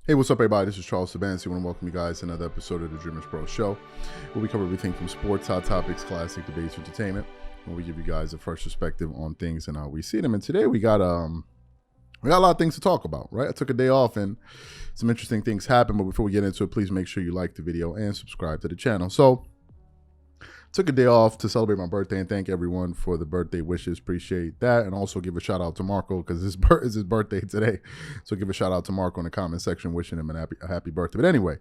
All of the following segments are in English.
Hey, what's up, everybody? This is Charles Sabansi. I want to welcome you guys to another episode of the Dreamerspro Show, where we cover everything from sports, hot topics, classic debates, entertainment, and we give you guys a fresh perspective on things and how we see them. And today we got a lot of things to talk about, right? I took a day off and some interesting things happened, but before we get into it, please make sure you like the video and subscribe to the channel. So, took a day off to celebrate my birthday and thank everyone for the birthday wishes. Appreciate that. And also give a shout out to Marco because it's his birthday today. So give a shout out to Marco in the comment section wishing him a happy birthday. But anyway,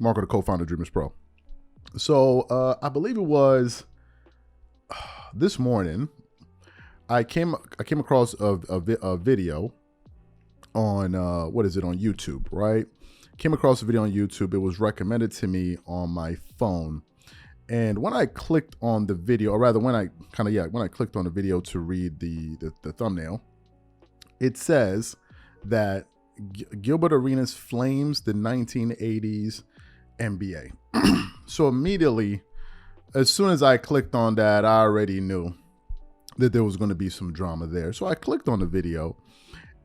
Marco, the co-founder of Dreamerspro. So I believe it was this morning, I came across a video on, on YouTube, right? Came across a video on YouTube. It was recommended to me on my phone. And when I clicked on the video, or rather when I clicked on the video to read the thumbnail, it says that Gilbert Arenas flames the 1980s NBA. So immediately, as soon as I clicked on that, I already knew that there was going to be some drama there. So I clicked on the video,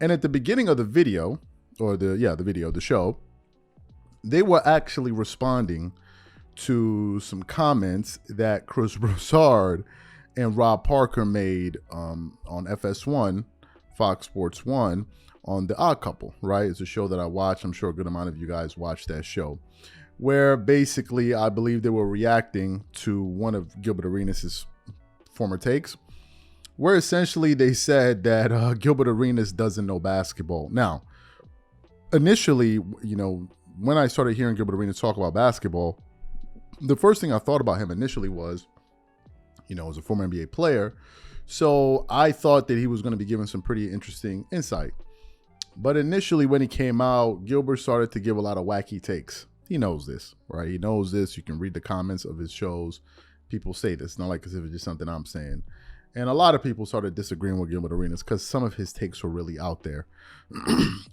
and at the beginning of the video, or the show, they were actually responding to some comments that Chris Broussard and Rob Parker made on FS1, Fox Sports 1, on The Odd Couple, right? It's a show that I watch. I'm sure a good amount of you guys watch that show, where basically I believe they were reacting to one of Gilbert Arenas' former takes, where essentially they said that Gilbert Arenas doesn't know basketball. Now, initially, when I started hearing Gilbert Arenas talk about basketball, the first thing I thought about him initially was, as a former NBA player. So I thought that he was going to be giving some pretty interesting insight. But initially when he came out, Gilbert started to give a lot of wacky takes. He knows this, right? He knows this. You can read the comments of his shows. People say this. Not like as if it's just something I'm saying. And a lot of people started disagreeing with Gilbert Arenas because some of his takes were really out there.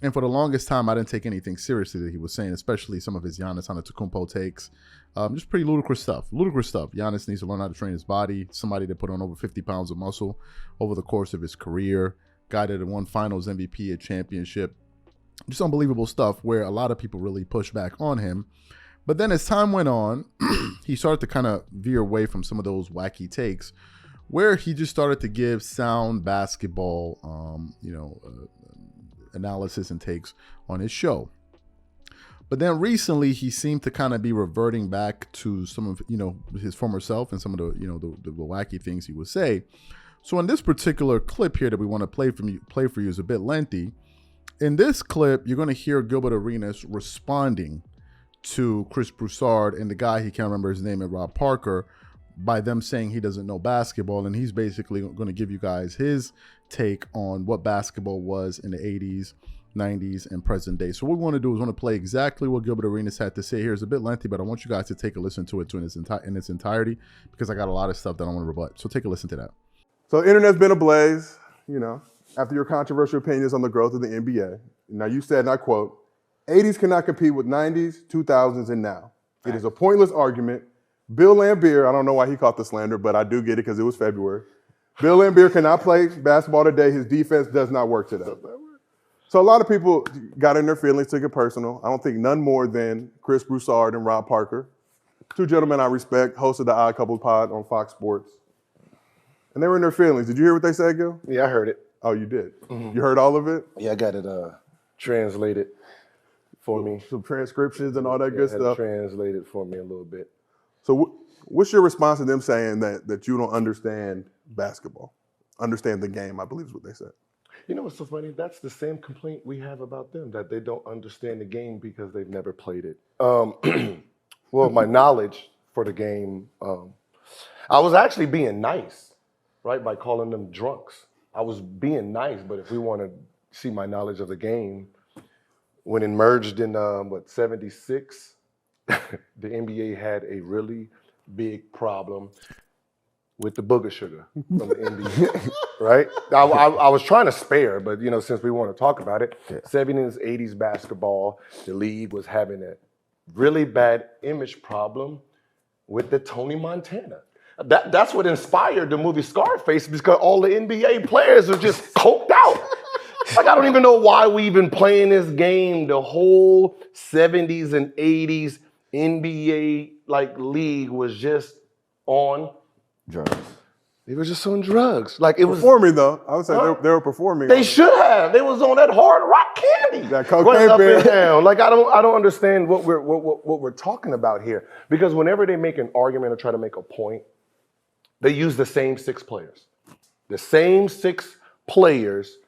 And for the longest time, I didn't take anything seriously that he was saying, especially some of his Giannis Antetokounmpo takes. Just pretty ludicrous stuff. Giannis needs to learn how to train his body. Somebody that put on over 50 pounds of muscle over the course of his career. Guy that won finals MVP, a championship. Just unbelievable stuff where a lot of people really pushed back on him. But then as time went on, he started to kind of veer away from some of those wacky takes, where he just started to give sound basketball, analysis and takes on his show. But then recently, he seemed to kind of be reverting back to some of, his former self and some of the wacky things he would say. So in this particular clip here that we want to play for you is a bit lengthy. In this clip, you're going to hear Gilbert Arenas responding to Chris Broussard and the guy, he can't remember his name, and Rob Parker, by them saying he doesn't know basketball. And he's basically going to give you guys his take on what basketball was in the 80s, 90s, and present day. So what we want to do is want to play exactly what Gilbert Arenas had to say here. It's a bit lengthy, but I want you guys to take a listen to it in its entirety, because I got a lot of stuff that I want to rebut. So take a listen to that. So the internet's been ablaze, after your controversial opinions on the growth of the NBA. Now you said, and I quote, 80s cannot compete with 90s, 2000s, and now. It is a pointless argument. Bill Laimbeer, I don't know why he caught the slander, but I do get it because it was February. Bill Laimbeer cannot play basketball today. His defense does not work today. So a lot of people got in their feelings, took it personal. I don't think none more than Chris Broussard and Rob Parker, two gentlemen I respect, hosted the Odd Couple pod on Fox Sports. And they were in their feelings. Did you hear what they said, Gil? Yeah, I heard it. Oh, you did? Mm-hmm. You heard all of it? Yeah, I got it translated for me. Some transcriptions and all that good stuff. Translated for me a little bit. So what's your response to them saying that you don't understand basketball, understand the game, I believe is what they said? You know what's so funny? That's the same complaint we have about them, that they don't understand the game because they've never played it. Well, my knowledge for the game, I was actually being nice, right, by calling them drunks. I was being nice, but if we want to see my knowledge of the game, when it merged in, 76, the NBA had a really big problem with the booger sugar from the NBA, right? I was trying to spare, but since we want to talk about it, 70s, 80s basketball, the league was having a really bad image problem with the Tony Montana. That's what inspired the movie Scarface, because all the NBA players are just coked out. Like, I don't even know why we even playing this game. The whole 70s and 80s NBA league was just on Drugs. They were just on drugs. Like, it was Performing though, I would say they were performing. They should have. They was on that hard rock candy. That cocaine Going up and bed. down. Like, I don't understand what we're talking about here. Because whenever they make an argument or try to make a point, they use the same 6 players. The same 6 players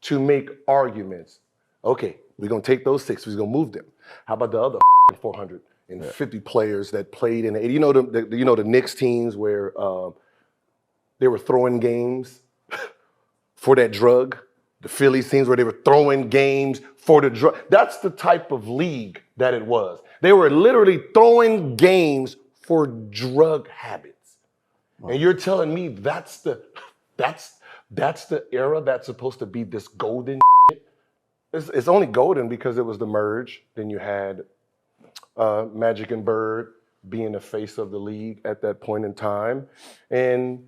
to make arguments. Okay, we're gonna take those 6, we're gonna move them. How about the other 450 players that played in the 80s? You know the Knicks teams where they were throwing games for that drug. The Phillies teams where they were throwing games for the drug. That's the type of league that it was. They were literally throwing games for drug habits. Wow. And you're telling me that's the era that's supposed to be this golden shit? It's only golden because it was the merge. Then you had Magic and Bird being the face of the league at that point in time. And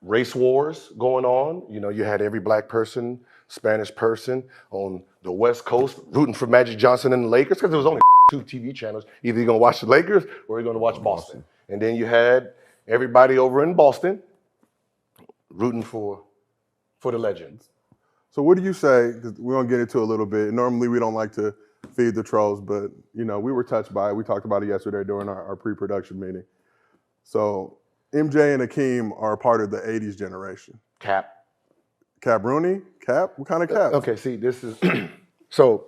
race wars going on. You know, you had every black person, Spanish person on the West Coast rooting for Magic Johnson and the Lakers because there was only 2 TV channels. Either you're going to watch the Lakers or you're going to watch Boston. And then you had everybody over in Boston rooting for the legends. So what do you say, because we're going to get into it a little bit. Normally we don't like to feed the trolls, but you know, we were touched by it. We talked about it yesterday during our pre-production meeting. So MJ and Hakeem are part of the 80s generation. Cap. Cap Rooney? Cap? What kind of cap? Okay, see, this is, so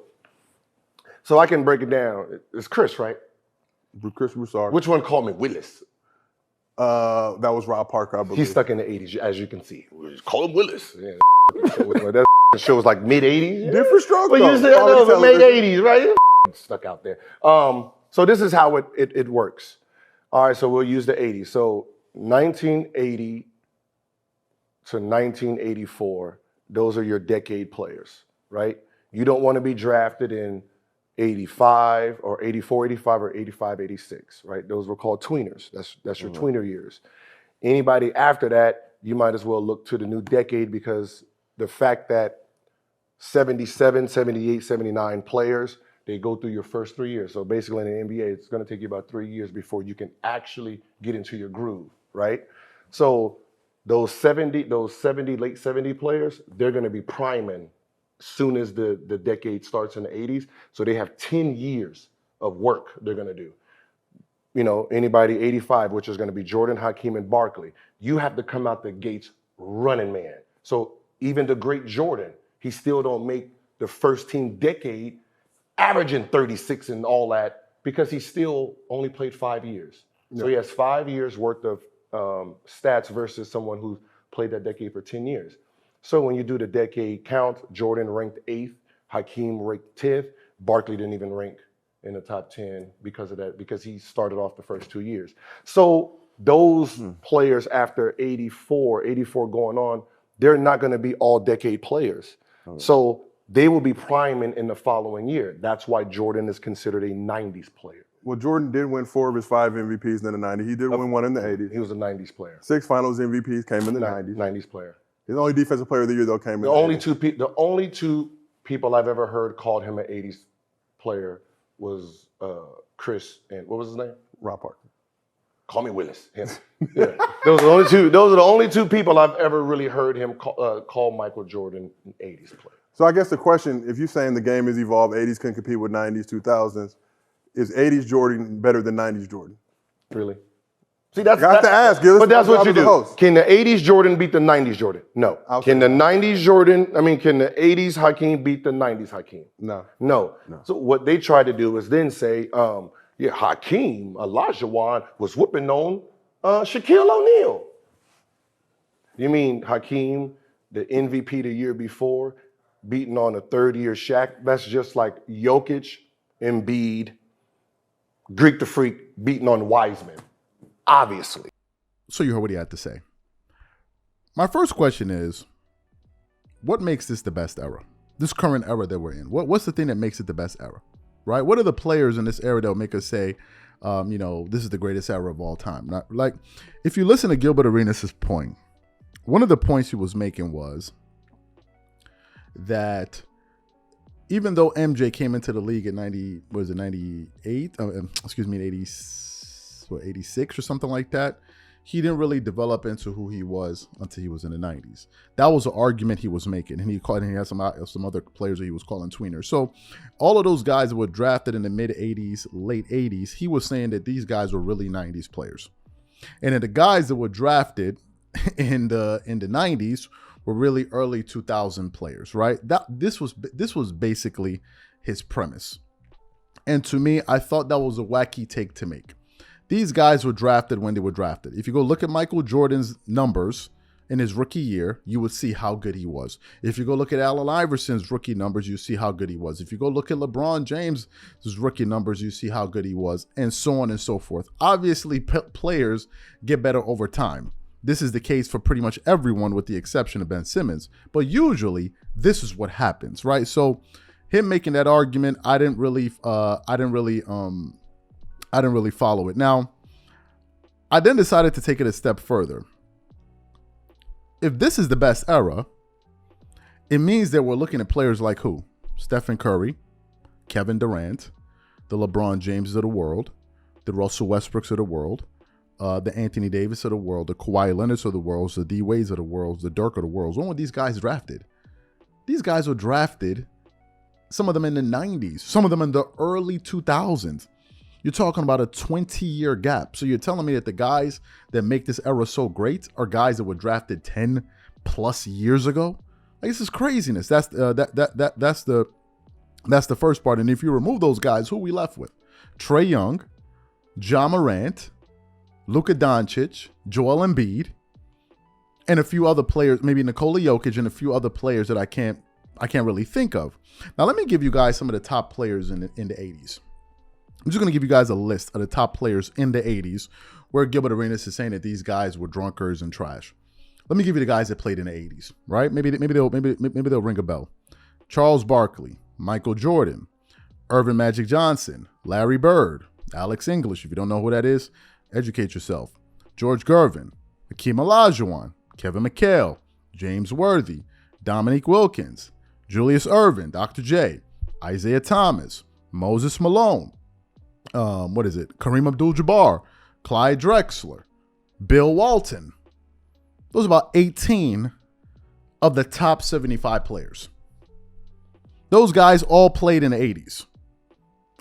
I can break it down. It's Chris, right? Chris Broussard. Which one called me Willis? That was Rob Parker, I believe. He's stuck in the 80s, as you can see. We just call him Willis. Yeah, that show was like mid-80s. Yeah. Different stroke, But though. you said, no, but mid-80s, right? Stuck out there. So this is how it works. All right, so we'll use the 80s. So 1980 to 1984, those are your decade players, right? You don't want to be drafted in 85 or 84, 85 or 85, 86, right? Those were called tweeners. That's your tweener years. Anybody after that, you might as well look to the new decade because the fact that 77, 78, 79 players, they go through your first 3 years. So basically in the NBA, it's going to take you about 3 years before you can actually get into your groove, right? So those 70, late 70 players, they're going to be priming soon as the decade starts in the 80s. So they have 10 years of work they're going to do. You know, anybody 85, which is going to be Jordan, Hakeem, and Barkley, you have to come out the gates running, man. So even the great Jordan, he still don't make the first team decade averaging 36 and all that because he still only played 5 years. So he has 5 years worth of stats versus someone who played that decade for 10 years. So when you do the decade count, Jordan ranked 8th, Hakeem ranked 10th, Barkley didn't even rank in the top 10 because of that, because he started off the first 2 years. So those players after 84 going on, they're not going to be all decade players. So they will be priming in the following year. That's why Jordan is considered a 90s player. Well, Jordan did win 4 of his 5 MVPs in the 90s. He did win 1 in the 80s. He was a 90s player. 6 finals MVPs came in the 90s. 90s player. His only defensive player of the year, though, came in The only two people I've ever heard called him an 80s player was Chris and what was his name? Rob Parker. Call me Willis. Him. Yeah. Those are the only two people I've ever really heard him call Michael Jordan an 80s player. So I guess the question, if you're saying the game has evolved, 80s can compete with 90s, 2000s, is 80s Jordan better than 90s Jordan? Really? See, that's got to ask. But that's what you do. Can the 80s Jordan beat the 90s Jordan? No. Can the 80s Hakeem beat the 90s Hakeem? No. So what they try to do is then say, Hakeem Olajuwon was whooping on Shaquille O'Neal. You mean Hakeem, the MVP the year before, beating on a third-year Shaq? That's just like Jokic, Embiid, Greek the Freak beating on Wiseman. Obviously. So you heard what he had to say. My first question is, what makes this the best era? This current era that we're in. What's the thing that makes it the best era? Right? What are the players in this era that will make us say, this is the greatest era of all time? Not, like, if you listen to Gilbert Arenas' point, one of the points he was making was that even though MJ came into the league at 98? Excuse me, 86 or something like that, he didn't really develop into who he was until he was in the 90s. That was an argument he was making, and he had some other players that he was calling tweeners. So all of those guys that were drafted in the mid 80s, late 80s, he was saying that these guys were really 90s players. And then the guys that were drafted in the 90s were really early 2000 players, right? This was basically his premise. And to me, I thought that was a wacky take to make. These guys were drafted when they were drafted. If you go look at Michael Jordan's numbers in his rookie year, you would see how good he was. If you go look at Allen Iverson's rookie numbers, you see how good he was. If you go look at LeBron James' rookie numbers, you see how good he was, and so on and so forth. Obviously, players get better over time. This is the case for pretty much everyone with the exception of Ben Simmons. But usually, this is what happens, right? So him making that argument, I didn't really follow it. Now, I then decided to take it a step further. If this is the best era, it means that we're looking at players like who? Stephen Curry, Kevin Durant, the LeBron Jameses of the world, the Russell Westbrooks of the world, the Anthony Davis of the world, the Kawhi Leonards of the world, the D Wades of the world, the Dirk of the world. When were these guys drafted? These guys were drafted, some of them in the 90s, some of them in the early 2000s. You're talking about a 20-year gap. So you're telling me that the guys that make this era so great are guys that were drafted 10 plus years ago? Like, this is craziness. That's the first part. And if you remove those guys, who are we left with? Trae Young, Ja Morant, Luka Doncic, Joel Embiid, and a few other players, maybe Nikola Jokic and a few other players that I can't really think of. Now, let me give you guys some of the top players in the 80s. I'm just going to give you guys a list of the top players in the 80s where Gilbert Arenas is saying that these guys were drunkards and trash. Let me give you the guys that played in the 80s, right? Maybe they'll ring a bell. Charles Barkley, Michael Jordan, Irvin Magic Johnson, Larry Bird, Alex English. If you don't know who that is, educate yourself. George Gervin, Hakeem Olajuwon, Kevin McHale, James Worthy, Dominique Wilkins, Julius Erving, Dr. J, Isaiah Thomas, Moses Malone, Kareem Abdul-Jabbar, Clyde Drexler, Bill Walton. Those are about 18 of the top 75 players. Those guys all played in the 80s.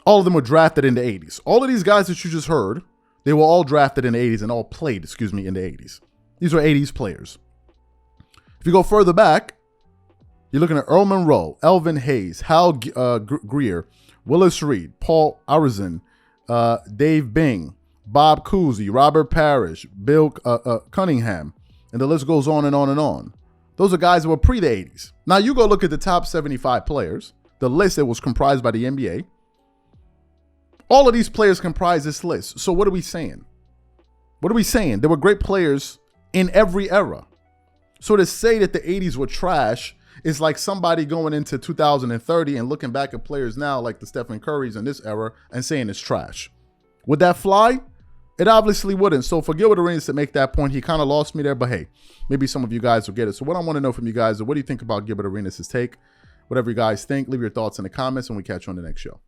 All of them were drafted in the 80s. All of these guys that you just heard, they were all drafted in the 80s and all played, in the 80s. These were 80s players. If you go further back, you're looking at Earl Monroe, Elvin Hayes, Hal Greer, Willis Reed, Paul Arizin, Dave Bing, Bob Cousy, Robert Parrish, Bill Cunningham, and the list goes on and on and on. Those are guys that were pre the 80s. Now you go look at the top 75 players, the list that was comprised by the NBA. All of these players comprise this list. So what are we saying? There were great players in every era. So to say that the 80s were trash is like somebody going into 2030 and looking back at players now like the Stephen Currys in this era and saying it's trash. Would that fly? It obviously wouldn't. So for Gilbert Arenas to make that point, he kind of lost me there. But hey, maybe some of you guys will get it. So what I want to know from you guys is, what do you think about Gilbert Arenas' take? Whatever you guys think, leave your thoughts in the comments and we catch you on the next show.